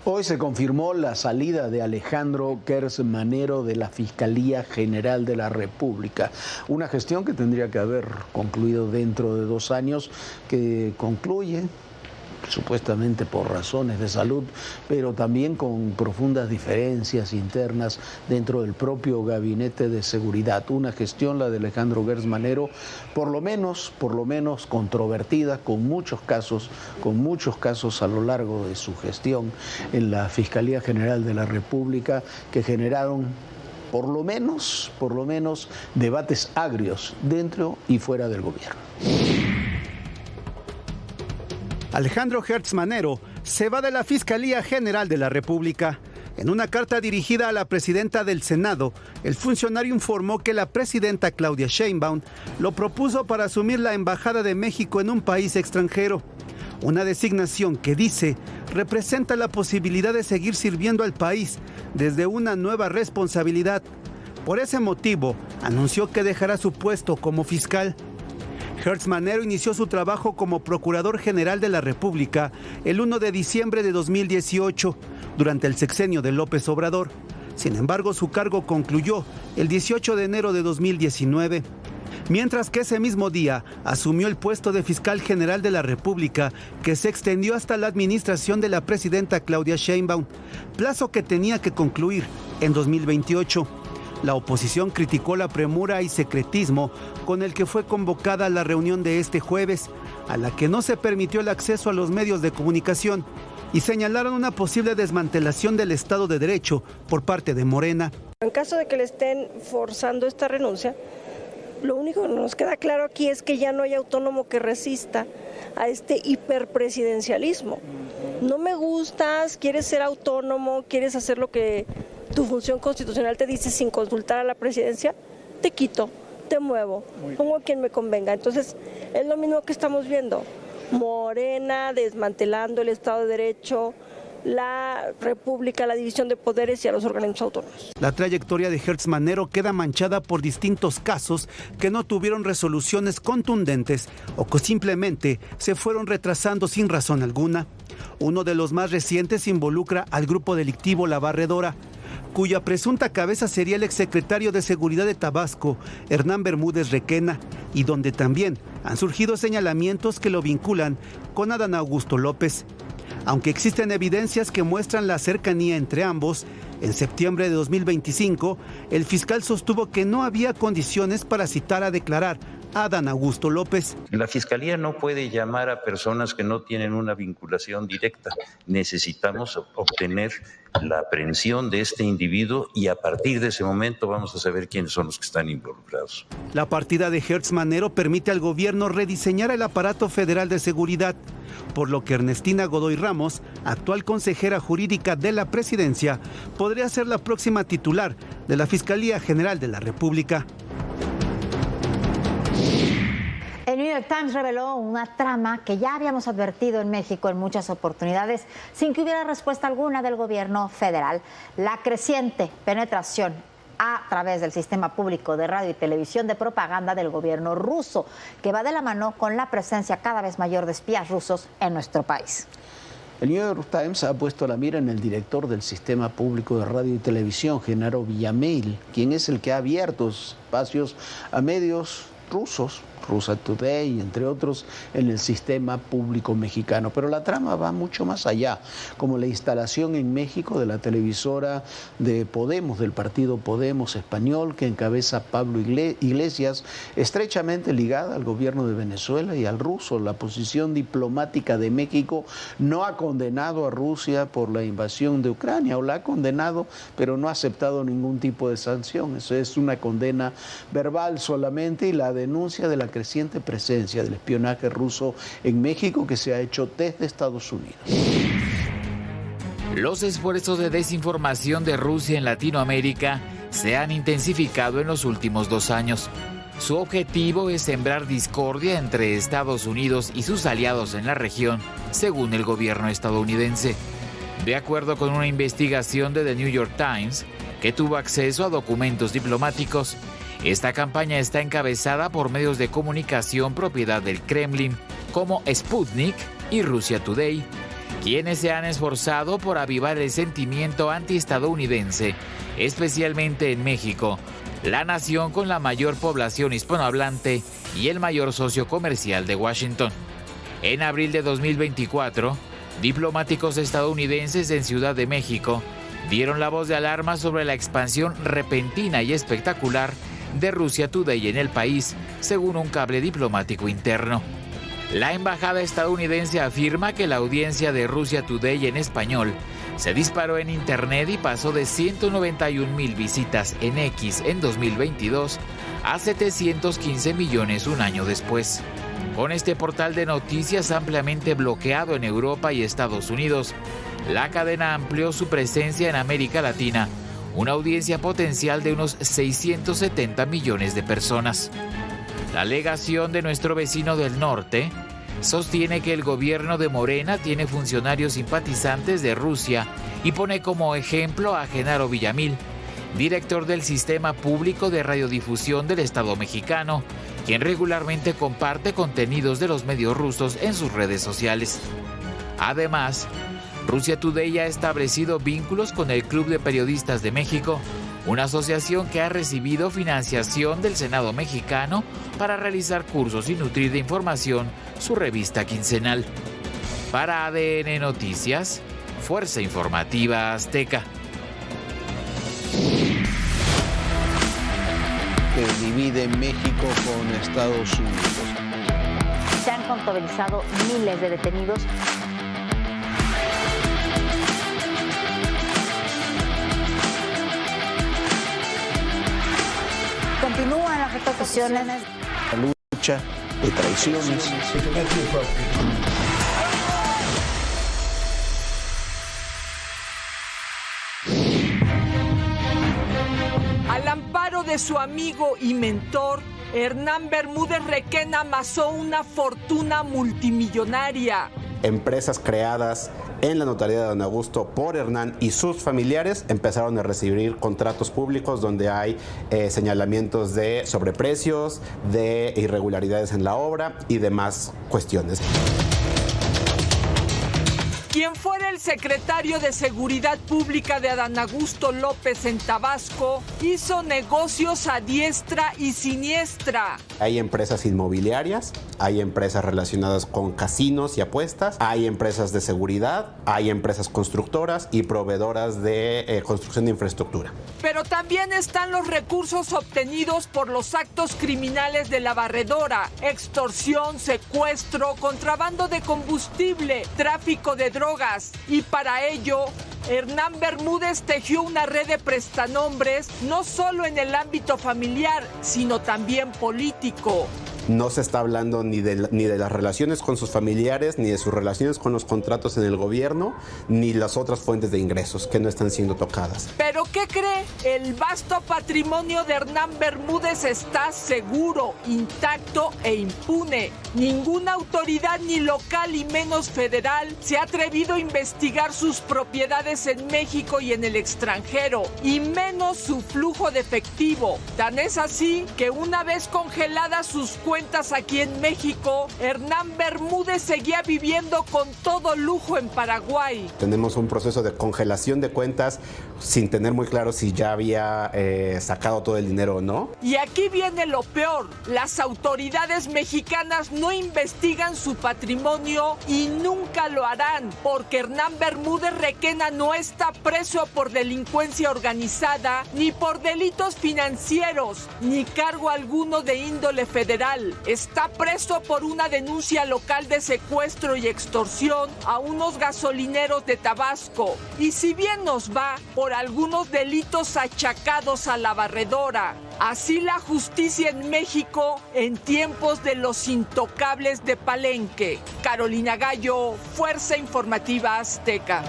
Hoy se confirmó la salida de Alejandro Gertz Manero de la Fiscalía General de la República. Una gestión que tendría que haber concluido dentro de 2 años, que concluye supuestamente por razones de salud, pero también con profundas diferencias internas dentro del propio gabinete de seguridad. Una gestión, la de Alejandro Gertz Manero, por lo menos controvertida, con muchos casos a lo largo de su gestión en la Fiscalía General de la República, que generaron por lo menos debates agrios dentro y fuera del gobierno. Alejandro Gertz Manero se va de la Fiscalía General de la República. En una carta dirigida a la presidenta del Senado, el funcionario informó que la presidenta Claudia Sheinbaum lo propuso para asumir la Embajada de México en un país extranjero. Una designación que, dice, representa la posibilidad de seguir sirviendo al país desde una nueva responsabilidad. Por ese motivo, anunció que dejará su puesto como fiscal. Gertz Manero inició su trabajo como Procurador General de la República el 1 de diciembre de 2018, durante el sexenio de López Obrador. Sin embargo, su cargo concluyó el 18 de enero de 2019. Mientras que ese mismo día asumió el puesto de Fiscal General de la República, que se extendió hasta la administración de la presidenta Claudia Sheinbaum, plazo que tenía que concluir en 2028. La oposición criticó la premura y secretismo con el que fue convocada la reunión de este jueves, a la que no se permitió el acceso a los medios de comunicación, y señalaron una posible desmantelación del Estado de Derecho por parte de Morena. En caso de que le estén forzando esta renuncia, lo único que nos queda claro aquí es que ya no hay autónomo que resista a este hiperpresidencialismo. No me gustas, quieres ser autónomo, quieres hacer lo que tu función constitucional te dice sin consultar a la presidencia, te quito, te muevo, pongo a quien me convenga. Entonces, es lo mismo que estamos viendo. Morena desmantelando el Estado de Derecho, la República, la división de poderes y a los organismos autónomos. La trayectoria de Gertz Manero queda manchada por distintos casos que no tuvieron resoluciones contundentes o que simplemente se fueron retrasando sin razón alguna. Uno de los más recientes involucra al grupo delictivo La Barredora, cuya presunta cabeza sería el exsecretario de Seguridad de Tabasco, Hernán Bermúdez Requena, y donde también han surgido señalamientos que lo vinculan con Adán Augusto López. Aunque existen evidencias que muestran la cercanía entre ambos, en septiembre de 2025, el fiscal sostuvo que no había condiciones para citar a declarar a Adán Augusto López. La Fiscalía no puede llamar a personas que no tienen una vinculación directa. Necesitamos obtener la aprehensión de este individuo y a partir de ese momento vamos a saber quiénes son los que están involucrados. La partida de Gertz Manero permite al gobierno rediseñar el aparato federal de seguridad, por lo que Ernestina Godoy Ramos, actual consejera jurídica de la presidencia, podría ser la próxima titular de la Fiscalía General de la República. El New York Times reveló una trama que ya habíamos advertido en México en muchas oportunidades sin que hubiera respuesta alguna del gobierno federal: la creciente penetración a través del sistema público de radio y televisión de propaganda del gobierno ruso, que va de la mano con la presencia cada vez mayor de espías rusos en nuestro país. El New York Times ha puesto la mira en el director del sistema público de radio y televisión, Genaro Villamil, quien es el que ha abierto espacios a medios rusos, Russia Today, entre otros, en el sistema público mexicano. Pero la trama va mucho más allá, como la instalación en México de la televisora de Podemos, del partido Podemos español, que encabeza Pablo Iglesias, estrechamente ligada al gobierno de Venezuela y al ruso. La posición diplomática de México no ha condenado a Rusia por la invasión de Ucrania, o la ha condenado, pero no ha aceptado ningún tipo de sanción. Eso es una condena verbal solamente, y la denuncia de la creciente presencia del espionaje ruso en México, que se ha hecho desde Estados Unidos. Los esfuerzos de desinformación de Rusia en Latinoamérica se han intensificado en los últimos 2 años. Su objetivo es sembrar discordia entre Estados Unidos y sus aliados en la región, según el gobierno estadounidense. De acuerdo con una investigación de The New York Times, que tuvo acceso a documentos diplomáticos, esta campaña está encabezada por medios de comunicación propiedad del Kremlin, como Sputnik y Russia Today, quienes se han esforzado por avivar el sentimiento antiestadounidense, especialmente en México, la nación con la mayor población hispanohablante y el mayor socio comercial de Washington. En abril de 2024, diplomáticos estadounidenses en Ciudad de México dieron la voz de alarma sobre la expansión repentina y espectacular de Russia Today en el país, según un cable diplomático interno. La embajada estadounidense afirma que la audiencia de Russia Today en español se disparó en Internet y pasó de 191,000 visitas en X en 2022 a 715 millones un año después. Con este portal de noticias ampliamente bloqueado en Europa y Estados Unidos, la cadena amplió su presencia en América Latina, una audiencia potencial de unos 670 millones de personas. La alegación de nuestro vecino del norte sostiene que el gobierno de Morena tiene funcionarios simpatizantes de Rusia y pone como ejemplo a Genaro Villamil, director del Sistema Público de Radiodifusión del Estado mexicano, quien regularmente comparte contenidos de los medios rusos en sus redes sociales. Además, Russia Today ha establecido vínculos con el Club de Periodistas de México, una asociación que ha recibido financiación del Senado mexicano para realizar cursos y nutrir de información su revista quincenal. Para ADN Noticias, Fuerza Informativa Azteca. Que divide México con Estados Unidos. Se han contabilizado miles de detenidos. Continúan las repercusiones. La lucha de traiciones. Al amparo de su amigo y mentor, Hernán Bermúdez Requena amasó una fortuna multimillonaria. Empresas creadas en la notaría de Don Augusto por Hernán y sus familiares empezaron a recibir contratos públicos donde hay señalamientos de sobreprecios, de irregularidades en la obra y demás cuestiones. Quien fuera el secretario de Seguridad Pública de Adán Augusto López en Tabasco, hizo negocios a diestra y siniestra. Hay empresas inmobiliarias, hay empresas relacionadas con casinos y apuestas, hay empresas de seguridad, hay empresas constructoras y proveedoras de construcción de infraestructura. Pero también están los recursos obtenidos por los actos criminales de la barredora: extorsión, secuestro, contrabando de combustible, tráfico de drogas. Y para ello, Hernán Bermúdez tejió una red de prestanombres no solo en el ámbito familiar, sino también político. No se está hablando ni de las relaciones con sus familiares, ni de sus relaciones con los contratos en el gobierno, ni las otras fuentes de ingresos que no están siendo tocadas. ¿Pero qué cree? El vasto patrimonio de Hernán Bermúdez está seguro, intacto e impune. Ninguna autoridad, ni local y menos federal, se ha atrevido a investigar sus propiedades en México y en el extranjero, y menos su flujo de efectivo. Tan es así que una vez congeladas sus cuentas aquí en México, Hernán Bermúdez seguía viviendo con todo lujo en Paraguay. Tenemos un proceso de congelación de cuentas sin tener muy claro si ya había sacado todo el dinero o no. Y aquí viene lo peor: las autoridades mexicanas no investigan su patrimonio y nunca lo harán, porque Hernán Bermúdez Requena no está preso por delincuencia organizada, ni por delitos financieros, ni cargo alguno de índole federal. Está preso por una denuncia local de secuestro y extorsión a unos gasolineros de Tabasco. Y si bien nos va, por algunos delitos achacados a la barredora. Así la justicia en México en tiempos de los intocables de Palenque. Carolina Gallo, Fuerza Informativa Azteca.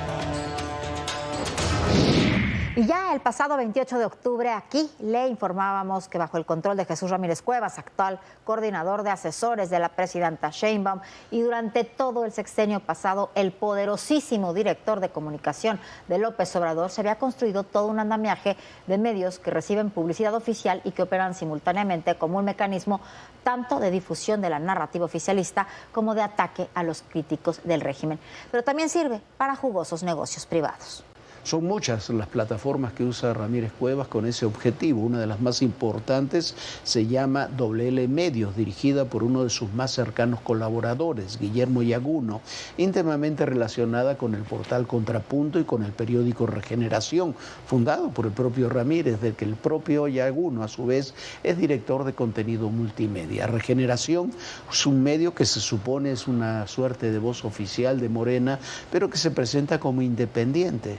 Y ya el pasado 28 de octubre aquí le informábamos que bajo el control de Jesús Ramírez Cuevas, actual coordinador de asesores de la presidenta Sheinbaum, y durante todo el sexenio pasado el poderosísimo director de comunicación de López Obrador, se había construido todo un andamiaje de medios que reciben publicidad oficial y que operan simultáneamente como un mecanismo tanto de difusión de la narrativa oficialista como de ataque a los críticos del régimen. Pero también sirve para jugosos negocios privados. Son muchas las plataformas que usa Ramírez Cuevas con ese objetivo. Una de las más importantes se llama WL Medios, dirigida por uno de sus más cercanos colaboradores, Guillermo Yaguno, íntimamente relacionada con el portal Contrapunto y con el periódico Regeneración, fundado por el propio Ramírez, del que el propio Yaguno a su vez es director de contenido multimedia. Regeneración es un medio que se supone es una suerte de voz oficial de Morena, pero que se presenta como independiente.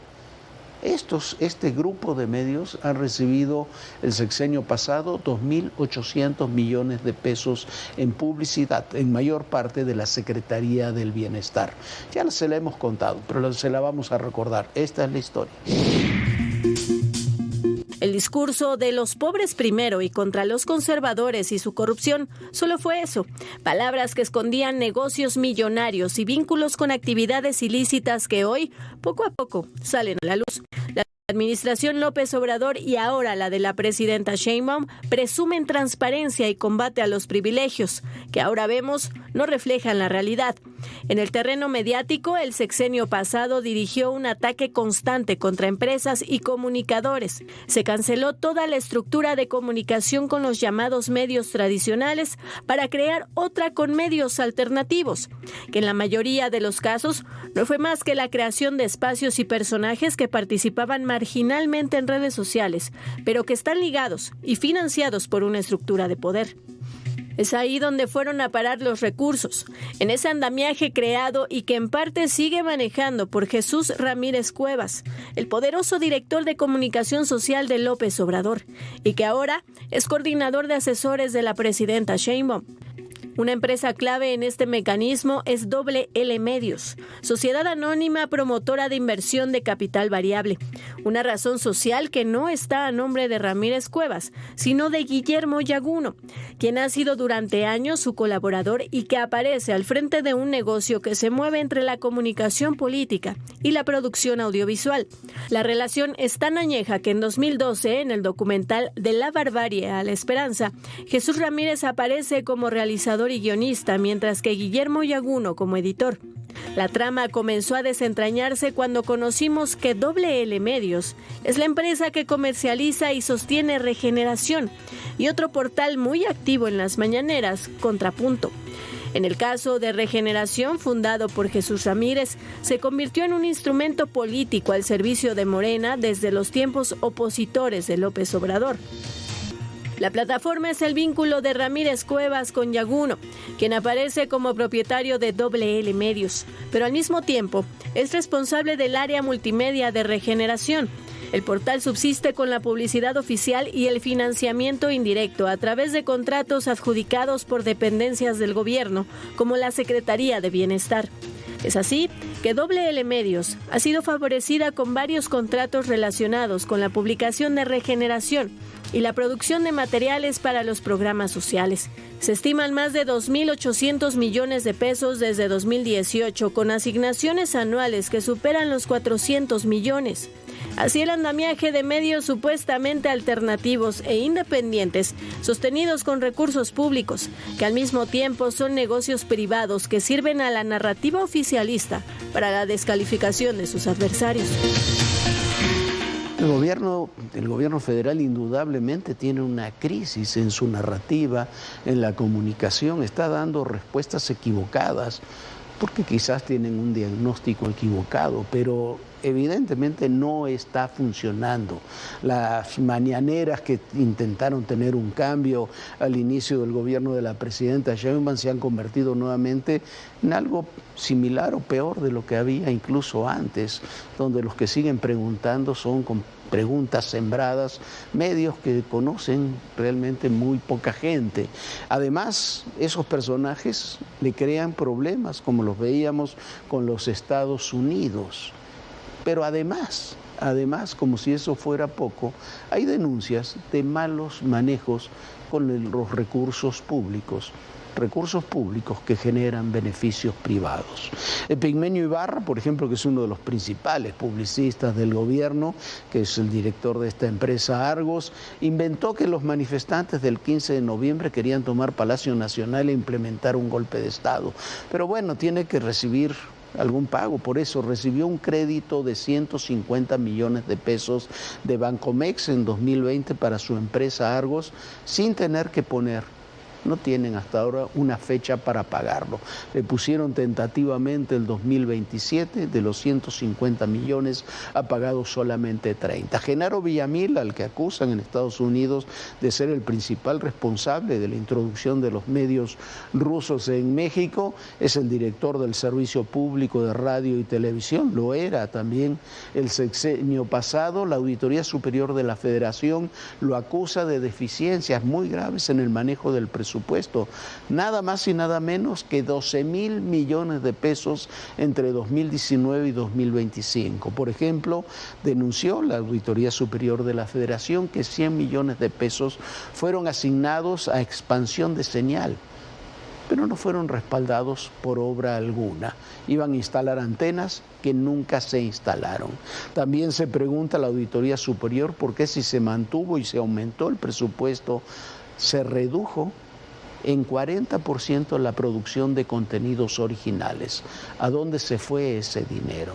Este grupo de medios han recibido el sexenio pasado 2.800 millones de pesos en publicidad, en mayor parte de la Secretaría del Bienestar. Ya se la hemos contado, pero se la vamos a recordar. Esta es la historia. El discurso de los pobres primero y contra los conservadores y su corrupción solo fue eso, palabras que escondían negocios millonarios y vínculos con actividades ilícitas que hoy, poco a poco, salen a la luz. La administración López Obrador y ahora la de la presidenta Sheinbaum presumen transparencia y combate a los privilegios, que ahora vemos no reflejan la realidad. En el terreno mediático, el sexenio pasado dirigió un ataque constante contra empresas y comunicadores. Se canceló toda la estructura de comunicación con los llamados medios tradicionales para crear otra con medios alternativos, que en la mayoría de los casos no fue más que la creación de espacios y personajes que participaban marginalmente en redes sociales, pero que están ligados y financiados por una estructura de poder. Es ahí donde fueron a parar los recursos, en ese andamiaje creado y que en parte sigue manejando por Jesús Ramírez Cuevas, el poderoso director de comunicación social de López Obrador, y que ahora es coordinador de asesores de la presidenta Sheinbaum. Una empresa clave en este mecanismo es WL Medios, sociedad anónima promotora de inversión de capital variable, una razón social que no está a nombre de Ramírez Cuevas, sino de Guillermo Yaguno, quien ha sido durante años su colaborador y que aparece al frente de un negocio que se mueve entre la comunicación política y la producción audiovisual. La relación es tan añeja que en 2012, en el documental De la barbarie a la esperanza, Jesús Ramírez aparece como realizador y guionista, mientras que Guillermo Yaguno como editor. La trama comenzó a desentrañarse cuando conocimos que WL Medios es la empresa que comercializa y sostiene Regeneración y otro portal muy activo en las mañaneras, Contrapunto. En el caso de Regeneración, fundado por Jesús Ramírez, se convirtió en un instrumento político al servicio de Morena desde los tiempos opositores de López Obrador. La plataforma es el vínculo de Ramírez Cuevas con Yaguno, quien aparece como propietario de WL Medios, pero al mismo tiempo es responsable del área multimedia de Regeneración. El portal subsiste con la publicidad oficial y el financiamiento indirecto a través de contratos adjudicados por dependencias del gobierno, como la Secretaría de Bienestar. Es así que WL Medios ha sido favorecida con varios contratos relacionados con la publicación de Regeneración y la producción de materiales para los programas sociales. Se estiman más de 2.800 millones de pesos desde 2018, con asignaciones anuales que superan los 400 millones. Así el andamiaje de medios supuestamente alternativos e independientes, sostenidos con recursos públicos, que al mismo tiempo son negocios privados que sirven a la narrativa oficialista para la descalificación de sus adversarios. El gobierno federal indudablemente tiene una crisis en su narrativa, en la comunicación, está dando respuestas equivocadas, porque quizás tienen un diagnóstico equivocado, pero evidentemente no está funcionando. Las mañaneras que intentaron tener un cambio al inicio del gobierno de la presidenta Sheinbaum se han convertido nuevamente en algo similar o peor de lo que había incluso antes, donde los que siguen preguntando son con preguntas sembradas, medios que conocen realmente muy poca gente. Además, esos personajes le crean problemas, como los veíamos con los Estados Unidos. Pero además, como si eso fuera poco, hay denuncias de malos manejos con los recursos públicos que generan beneficios privados. Epigmenio Ibarra, por ejemplo, que es uno de los principales publicistas del gobierno, que es el director de esta empresa Argos, inventó que los manifestantes del 15 de noviembre querían tomar Palacio Nacional e implementar un golpe de Estado. Pero bueno, tiene que recibir algún pago, por eso recibió un crédito de 150 millones de pesos de Bancomex en 2020 para su empresa Argos, sin tener que poner. No tienen hasta ahora una fecha para pagarlo. Le pusieron tentativamente el 2027, de los 150 millones ha pagado solamente 30. Genaro Villamil, al que acusan en Estados Unidos de ser el principal responsable de la introducción de los medios rusos en México, es el director del Servicio Público de Radio y Televisión, lo era también el sexenio pasado. La Auditoría Superior de la Federación lo acusa de deficiencias muy graves en el manejo del presupuesto. Nada más y nada menos que 12.000 millones de pesos entre 2019 y 2025. Por ejemplo, denunció la Auditoría Superior de la Federación que 100 millones de pesos fueron asignados a expansión de señal, pero no fueron respaldados por obra alguna. Iban a instalar antenas que nunca se instalaron. También se pregunta a la Auditoría Superior por qué, si se mantuvo y se aumentó el presupuesto, se redujo en 40% la producción de contenidos originales. ¿A dónde se fue ese dinero?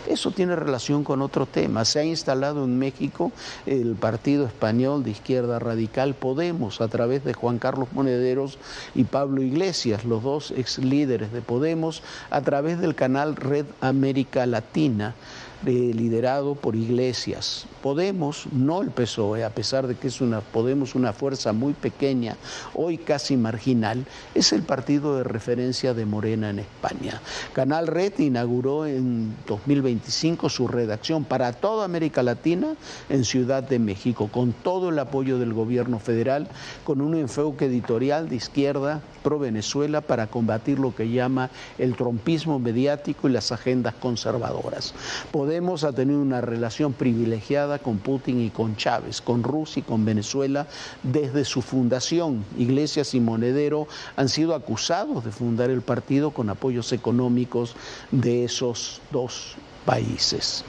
Eso tiene relación con otro tema. Se ha instalado en México el partido español de izquierda radical Podemos, a través de Juan Carlos Monederos y Pablo Iglesias, los dos ex líderes de Podemos, a través del canal Red América Latina, liderado por Iglesias. Podemos, no el PSOE, a pesar de que es Podemos una fuerza muy pequeña, hoy casi marginal, es el partido de referencia de Morena en España. Canal Red inauguró en 2025 su redacción para toda América Latina en Ciudad de México, con todo el apoyo del gobierno federal, con un enfoque editorial de izquierda pro Venezuela para combatir lo que llama el trumpismo mediático y las agendas conservadoras. Podemos ha tenido una relación privilegiada con Putin y con Chávez, con Rusia y con Venezuela desde su fundación. Iglesias y Monedero han sido acusados de fundar el partido con apoyos económicos de esos dos países.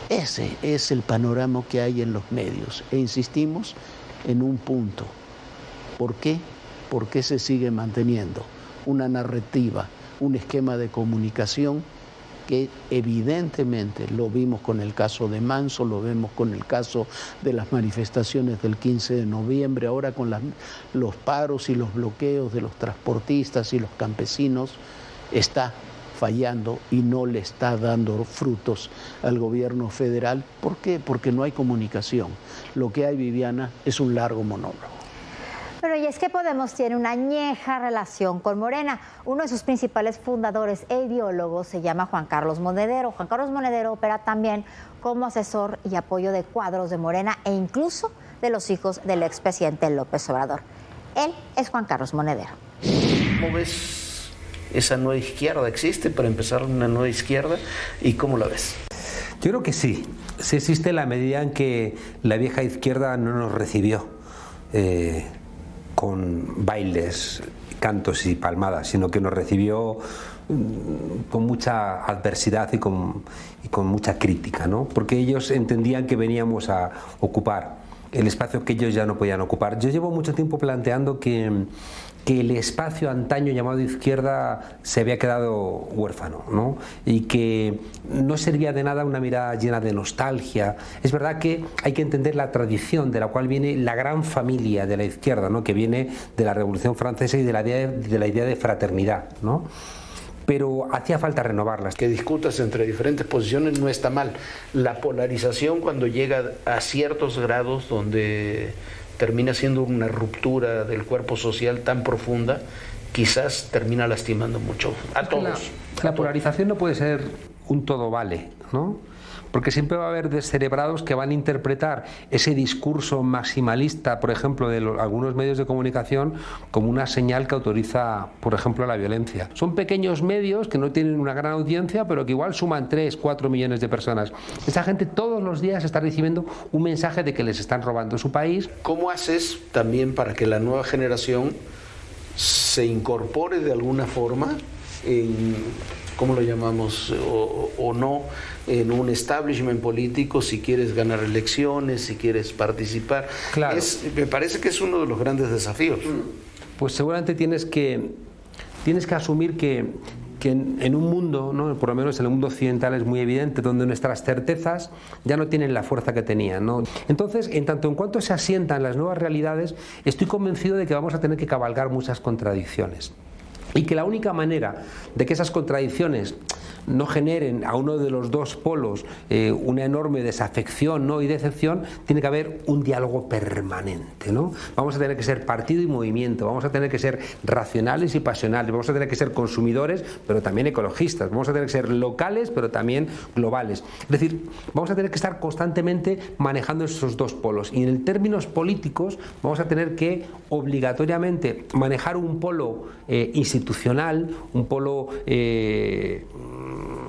Ese es el panorama que hay en los medios. E insistimos en un punto. ¿Por qué? ¿Por qué se sigue manteniendo una narrativa, un esquema de comunicación que evidentemente lo vimos con el caso de Manso, lo vemos con el caso de las manifestaciones del 15 de noviembre, ahora con los paros y los bloqueos de los transportistas y los campesinos, está fallando y no le está dando frutos al gobierno federal? ¿Por qué? Porque no hay comunicación. Lo que hay, Viviana, es un largo monólogo. Pero y es que Podemos tiene una añeja relación con Morena. Uno de sus principales fundadores e ideólogos se llama Juan Carlos Monedero. Juan Carlos Monedero opera también como asesor y apoyo de cuadros de Morena e incluso de los hijos del expresidente López Obrador. Él es Juan Carlos Monedero. ¿Cómo ves esa nueva izquierda? ¿Existe para empezar una nueva izquierda? ¿Y cómo la ves? Yo creo que sí. Sí existe en la medida en que la vieja izquierda no nos recibió con bailes, cantos y palmadas, sino que nos recibió con mucha adversidad y con mucha crítica, ¿no? Porque ellos entendían que veníamos a ocupar el espacio que ellos ya no podían ocupar. Yo llevo mucho tiempo planteando que el espacio antaño llamado izquierda se había quedado huérfano, ¿no? Y que no servía de nada una mirada llena de nostalgia. Es verdad que hay que entender la tradición de la cual viene la gran familia de la izquierda, ¿no? Que viene de la Revolución Francesa y de la idea de fraternidad, ¿no? Pero hacía falta renovarlas. Que discutas entre diferentes posiciones no está mal. La polarización, cuando llega a ciertos grados donde termina siendo una ruptura del cuerpo social tan profunda, quizás termina lastimando mucho a todos. La polarización no puede ser un todo vale, ¿no? Porque siempre va a haber descerebrados que van a interpretar ese discurso maximalista, por ejemplo, de algunos medios de comunicación, como una señal que autoriza, por ejemplo, la violencia. Son pequeños medios que no tienen una gran audiencia, pero que igual suman 3, 4 millones de personas. Esa gente todos los días está recibiendo un mensaje de que les están robando su país. ¿Cómo haces también para que la nueva generación se incorpore de alguna forma en, ¿cómo lo llamamos? O no, en un establishment político, si quieres ganar elecciones, si quieres participar? Claro. Me parece que es uno de los grandes desafíos. Pues seguramente tienes que asumir que en un mundo, ¿no?, por lo menos en el mundo occidental es muy evidente, donde nuestras certezas ya no tienen la fuerza que tenían, ¿no? Entonces, en tanto en cuanto se asientan las nuevas realidades, estoy convencido de que vamos a tener que cabalgar muchas contradicciones. Y que la única manera de que esas contradicciones no generen a uno de los dos polos una enorme desafección, ¿no?, y decepción, tiene que haber un diálogo permanente, ¿no? Vamos a tener que ser partido y movimiento, vamos a tener que ser racionales y pasionales, vamos a tener que ser consumidores, pero también ecologistas, vamos a tener que ser locales, pero también globales. Es decir, vamos a tener que estar constantemente manejando esos dos polos. Y en términos políticos vamos a tener que obligatoriamente manejar un polo institucional, un polo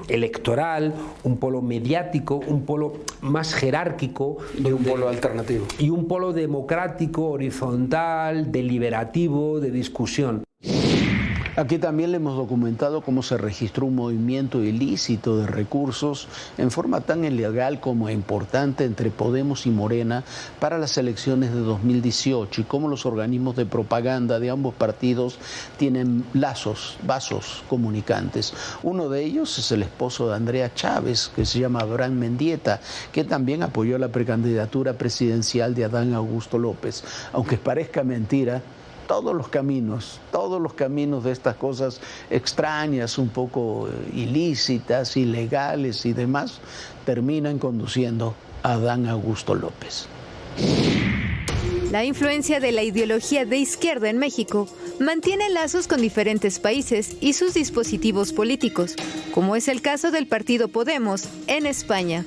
electoral, un polo mediático, un polo más jerárquico y un polo alternativo y un polo democrático, horizontal, deliberativo, de discusión. Aquí también le hemos documentado cómo se registró un movimiento ilícito de recursos en forma tan ilegal como importante entre Podemos y Morena para las elecciones de 2018 y cómo los organismos de propaganda de ambos partidos tienen vasos comunicantes. Uno de ellos es el esposo de Andrea Chávez, que se llama Abraham Mendieta, que también apoyó la precandidatura presidencial de Adán Augusto López. Aunque parezca mentira, todos los caminos de estas cosas extrañas, un poco ilícitas, ilegales y demás, terminan conduciendo a Adán Augusto López. La influencia de la ideología de izquierda en México mantiene lazos con diferentes países y sus dispositivos políticos, como es el caso del partido Podemos en España.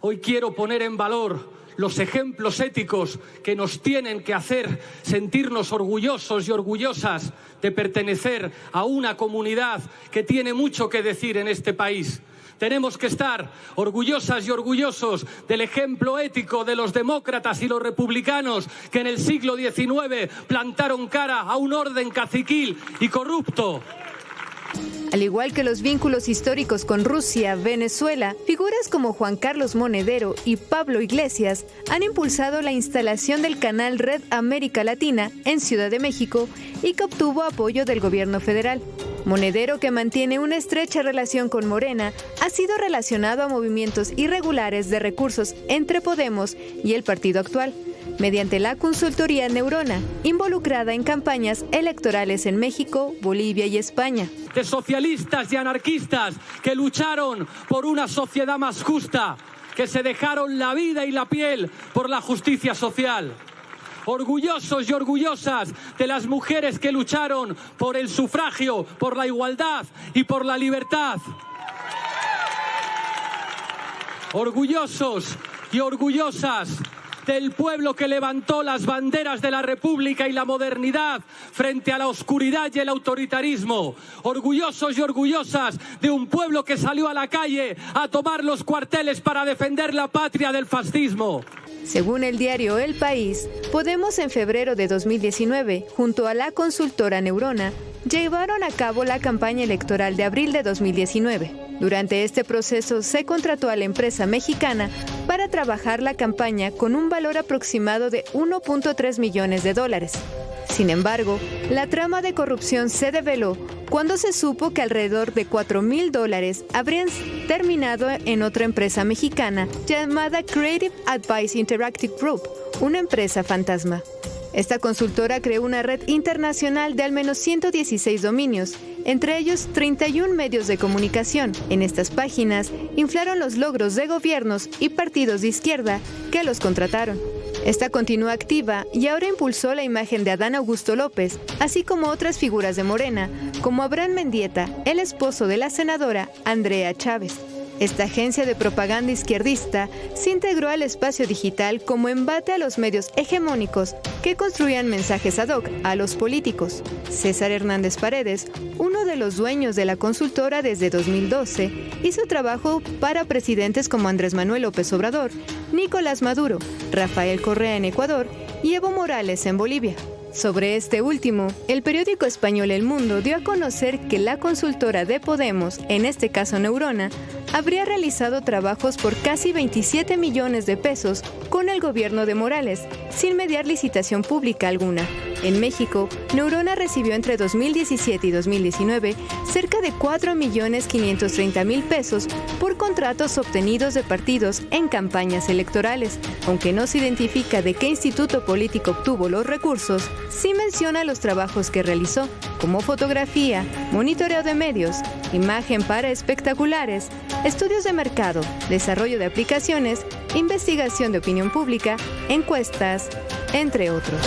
Hoy quiero poner en valor los ejemplos éticos que nos tienen que hacer sentirnos orgullosos y orgullosas de pertenecer a una comunidad que tiene mucho que decir en este país. Tenemos que estar orgullosas y orgullosos del ejemplo ético de los demócratas y los republicanos que en el siglo XIX plantaron cara a un orden caciquil y corrupto. Al igual que los vínculos históricos con Rusia, Venezuela, figuras como Juan Carlos Monedero y Pablo Iglesias han impulsado la instalación del canal Red América Latina en Ciudad de México y que obtuvo apoyo del gobierno federal. Monedero, que mantiene una estrecha relación con Morena, ha sido relacionado a movimientos irregulares de recursos entre Podemos y el partido actual, mediante la consultoría Neurona, involucrada en campañas electorales en México, Bolivia y España. De socialistas y anarquistas que lucharon por una sociedad más justa, que se dejaron la vida y la piel por la justicia social. Orgullosos y orgullosas de las mujeres que lucharon por el sufragio, por la igualdad y por la libertad. Orgullosos y orgullosas del pueblo que levantó las banderas de la República y la modernidad frente a la oscuridad y el autoritarismo. Orgullosos y orgullosas de un pueblo que salió a la calle a tomar los cuarteles para defender la patria del fascismo. Según el diario El País, Podemos en febrero de 2019, junto a la consultora Neurona, llevaron a cabo la campaña electoral de abril de 2019. Durante este proceso se contrató a la empresa mexicana para trabajar la campaña con un valor aproximado de $1.3 millones. Sin embargo, la trama de corrupción se develó cuando se supo que alrededor de $4,000 habrían terminado en otra empresa mexicana llamada Creative Advice Interactive Group, una empresa fantasma. Esta consultora creó una red internacional de al menos 116 dominios, entre ellos 31 medios de comunicación. En estas páginas inflaron los logros de gobiernos y partidos de izquierda que los contrataron. Esta continúa activa y ahora impulsó la imagen de Adán Augusto López, así como otras figuras de Morena, como Abraham Mendieta, el esposo de la senadora Andrea Chávez. Esta agencia de propaganda izquierdista se integró al espacio digital como embate a los medios hegemónicos que construían mensajes ad hoc a los políticos. César Hernández Paredes, uno de los dueños de la consultora desde 2012, hizo trabajo para presidentes como Andrés Manuel López Obrador, Nicolás Maduro, Rafael Correa en Ecuador y Evo Morales en Bolivia. Sobre este último, el periódico español El Mundo dio a conocer que la consultora de Podemos, en este caso Neurona, habría realizado trabajos por casi 27 millones de pesos con el gobierno de Morales, sin mediar licitación pública alguna. En México, Neurona recibió entre 2017 y 2019 cerca de 4.530.000 pesos por contratos obtenidos de partidos en campañas electorales. Aunque no se identifica de qué instituto político obtuvo los recursos, sí menciona los trabajos que realizó, como fotografía, monitoreo de medios, imagen para espectaculares, estudios de mercado, desarrollo de aplicaciones, investigación de opinión pública, encuestas, entre otros.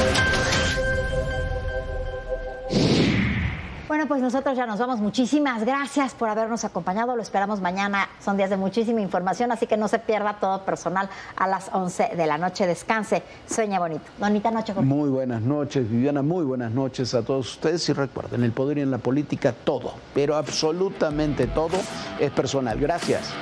Bueno, pues nosotros ya nos vamos. Muchísimas gracias por habernos acompañado. Lo esperamos mañana. Son días de muchísima información, así que no se pierda Todo Personal a las 11 de la noche. Descanse, sueña bonito. Bonita noche. Muy buenas noches, Viviana. Muy buenas noches a todos ustedes. Y recuerden, el poder y en la política, todo, pero absolutamente todo es personal. Gracias.